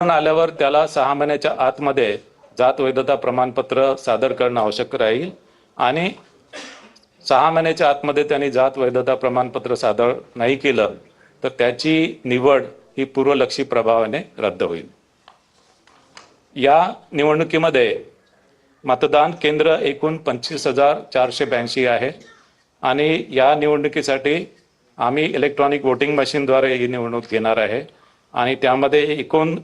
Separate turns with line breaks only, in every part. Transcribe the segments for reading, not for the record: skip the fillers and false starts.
आल्यावर त्याला 6 महिन्याच्या आतमध्ये जात वैधता प्रमाणपत्र सादर करणं आवश्यक राहील आणि 6 महिन्याच्या आतमध्ये त्यांनी जात वैधता प्रमाणपत्र सादर नाही केलं तर त्याची निवड ही पूर्वलक्षी प्रभावाने रद्द होईल। या निवडणुकीमध्ये मतदान केंद्र एकूण 25,482 आहे आणि या निवडणुकीसाठी आम्ही इलेक्ट्रॉनिक वोटिंग मशीनद्वारे ही निवडणूक घेणार आहे आणि त्यामध्ये एकूण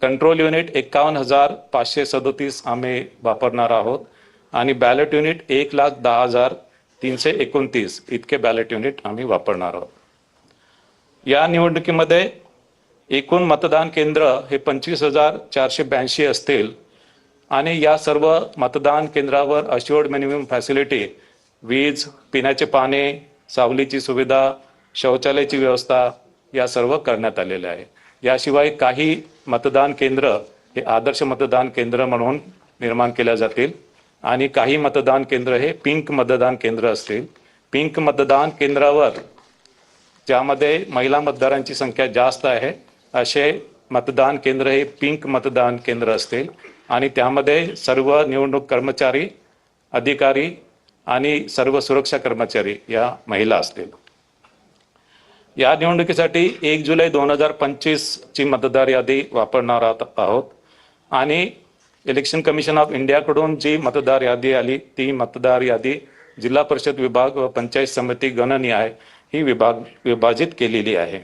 कंट्रोल युनिट 51,537 आम्ही वापरणार आहोत आणि बॅलेट युनिट 1,10,329 इतके बॅलेट युनिट आम्ही वापरणार आहोत। या निवडणुकीमध्ये एकूण मतदान केंद्र हे 25,482 असतील आणि या सर्व मतदान केंद्रावर अश्युअर्ड मिनिमम फॅसिलिटी वीज, पिण्याचे पाणी, सावलीची सुविधा, शौचालयाची व्यवस्था या सर्व करण्यात आलेले आहे। याशिवाय काही मतदान केंद्र हे आदर्श मतदान केंद्र म्हणून निर्माण केले जातील आणि काही मतदान केंद्र हे पिंक मतदान केंद्र असतील। पिंक मतदान केंद्रावर ज्यामध्ये महिला मतदारांची संख्या जास्त आहे असे मतदान केंद्र हे पिंक मतदान केंद्र असतील आणि त्यामध्ये सर्व निवडणूक कर्मचारी, अधिकारी आणि सर्व सुरक्षा कर्मचारी या महिला असतील। या निवडणुकीसाठी 1 जुलै 2025 ची मतदार यादी वापरणार आहोत आणि इलेक्शन कमिशन ऑफ इंडियाकडून जी मतदार यादी आली ती मतदार यादी जिल्हा परिषद विभाग व पंचायत समिती गणनिहाय ही विभाजित केलेली आहे।